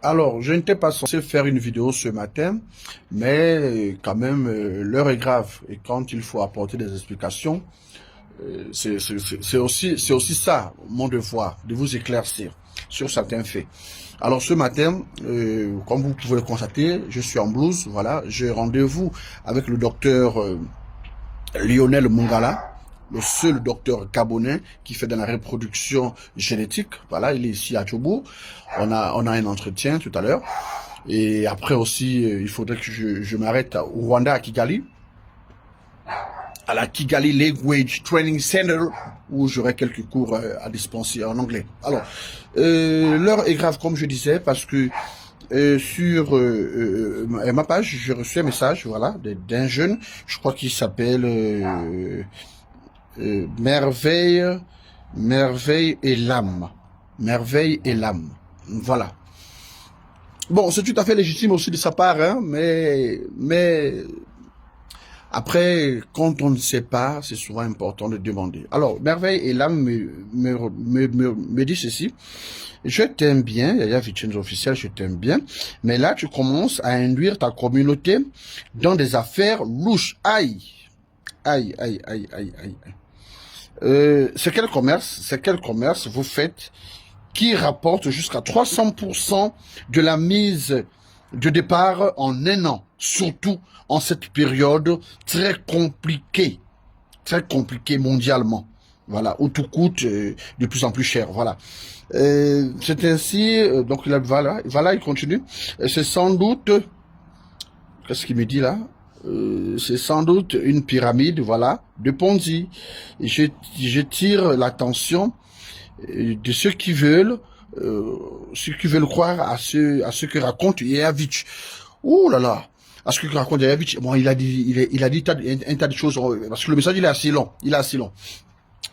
Alors, je n'étais pas censé faire une vidéo ce matin, mais quand même, l'heure est grave. Et quand il faut apporter des explications, c'est aussi ça, mon devoir, de vous éclaircir sur certains faits. Alors, ce matin, comme vous pouvez le constater, je suis en blouse, voilà. J'ai rendez-vous avec le docteur Lionel Mongala, le seul docteur gabonais qui fait de la reproduction génétique. Voilà, il est ici à Djobo. On a un entretien tout à l'heure. Et après aussi, il faudrait que je m'arrête au Rwanda, à Kigali, à la Kigali Language Training Center, où j'aurai quelques cours à dispenser en anglais. Alors, l'heure est grave, comme je disais, parce que sur ma page, j'ai reçu un message, voilà, d'un jeune, je crois qu'il s'appelle Merveille et l'âme. Merveille et l'âme. Voilà. Bon, c'est tout à fait légitime aussi de sa part, hein, mais après, quand on ne sait pas, c'est souvent important de demander. Alors, Merveille et l'âme me dit ceci. Je t'aime bien, Yaya Vicenzo officiel, je t'aime bien, mais là, tu commences à induire ta communauté dans des affaires louches. Aïe, aïe, aïe, aïe, aïe, aïe. C'est quel commerce vous faites qui rapporte jusqu'à 300% de la mise de départ en un an, surtout en cette période très compliquée mondialement, voilà, où tout coûte de plus en plus cher, voilà. C'est ainsi, donc voilà, il continue. C'est sans doute, qu'est-ce qu'il me dit là? C'est sans doute une pyramide, voilà, de Ponzi. Et je tire l'attention de ceux qui veulent croire à ce que raconte Yayavitch. Ouh là là, à ce que raconte Yayavitch. Bon, il a dit un tas de choses, parce que le message il est assez long.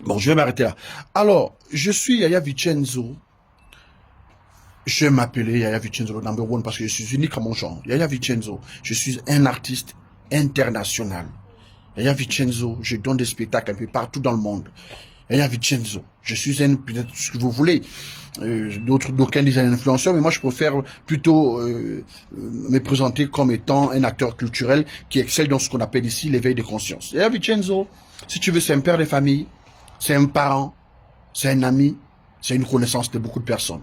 Bon, je vais m'arrêter là. Alors, je suis Yaya Vicenzo. Je vais m'appeler Yaya Vicenzo le number one parce que je suis unique à mon genre. Yaya Vicenzo, je suis un artiste international. Yaya Vicenzo, je donne des spectacles un peu partout dans le monde. Yaya Vicenzo, je suis peut-être ce que vous voulez, d'aucuns disent un influenceur, mais moi je préfère plutôt me présenter comme étant un acteur culturel qui excelle dans ce qu'on appelle ici l'éveil de conscience. Yaya Vicenzo, si tu veux, c'est un père de famille, c'est un parent, c'est un ami, c'est une connaissance de beaucoup de personnes.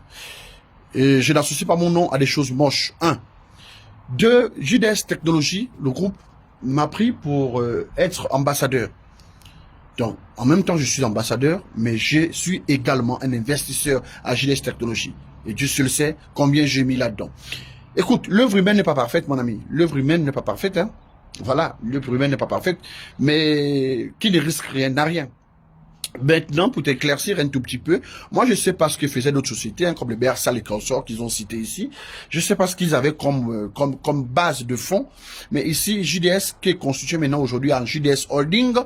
Et je n'associe pas mon nom à des choses moches. 1. 2. JDS Technologies, le groupe m'a pris pour être ambassadeur. Donc, en même temps, je suis ambassadeur, mais je suis également un investisseur à JDS Technologies. Et Dieu seul sait combien j'ai mis là-dedans. Écoute, l'œuvre humaine n'est pas parfaite, mon ami. L'œuvre humaine n'est pas parfaite, hein. Voilà, l'œuvre humaine n'est pas parfaite, mais qui ne risque rien n'a rien. Maintenant, pour t'éclaircir un tout petit peu, moi je sais pas ce que faisaient d'autres sociétés, hein, comme les BRSA, les consorts qu'ils ont cités ici. Je sais pas ce qu'ils avaient comme base de fonds, mais ici JDS qui est constitué maintenant aujourd'hui en JDS Holding,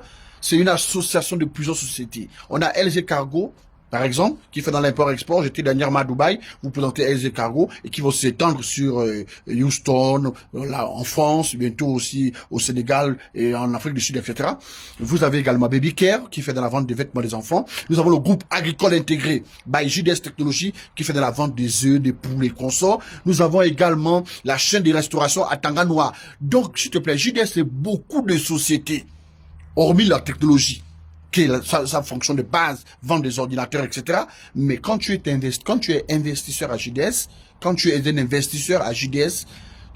c'est une association de plusieurs sociétés. On a LG Cargo, par exemple, qui fait dans l'import-export. J'étais dernièrement à Dubaï, vous présentez LG Cargo, et qui va s'étendre sur Houston, là, en France, bientôt aussi au Sénégal et en Afrique du Sud, etc. Vous avez également Baby Care, qui fait dans la vente des vêtements des enfants. Nous avons le groupe agricole intégré, by JDS Technologies, qui fait dans la vente des œufs, des poules et consorts. Nous avons également la chaîne de restauration à Tanganoa. Donc, s'il te plaît, JDS, c'est beaucoup de sociétés, hormis la technologie, qui est sa fonction de base, vendre des ordinateurs, etc. Mais quand tu es investisseur à JDS, quand tu es un investisseur à JDS,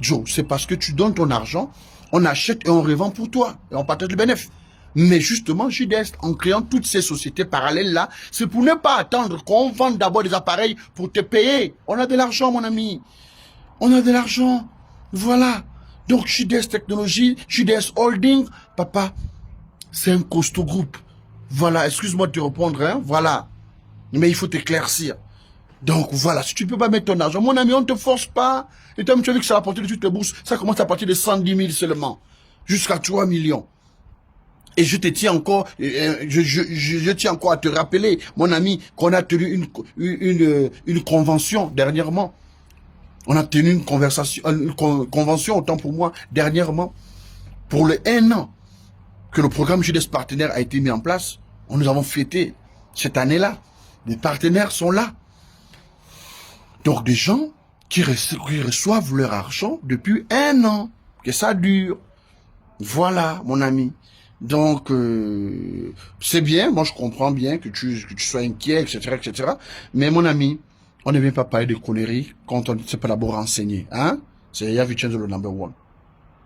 Joe, c'est parce que tu donnes ton argent, on achète et on revend pour toi, et on partage le bénéfice. Mais justement, JDS, en créant toutes ces sociétés parallèles-là, c'est pour ne pas attendre qu'on vende d'abord des appareils pour te payer. On a de l'argent, mon ami. On a de l'argent. Voilà. Donc, JDS Technologies, JDS Holding, papa, c'est un costaud groupe. Voilà, excuse-moi de te répondre, hein, voilà. Mais il faut t'éclaircir. Donc voilà, si tu ne peux pas mettre ton argent, mon ami, on ne te force pas. Et toi, tu as vu que ça va porter de toutes les bourses, ça commence à partir de 110 000 seulement, jusqu'à 3 millions. Et je te tiens encore, je tiens encore à te rappeler, mon ami, qu'on a tenu une convention dernièrement. On a tenu une convention, autant pour moi, dernièrement, pour le 1 an que le programme JDS Partenaires a été mis en place. Nous avons fêté cette année-là. Les partenaires sont là. Donc des gens qui reçoivent leur argent depuis 1 an, que ça dure. Voilà, mon ami. Donc, c'est bien, moi je comprends bien que tu sois inquiet, etc., etc. Mais mon ami, on ne vient pas parler de conneries quand on ne s'est pas d'abord renseigné. Hein? C'est Yavicenzo le number one.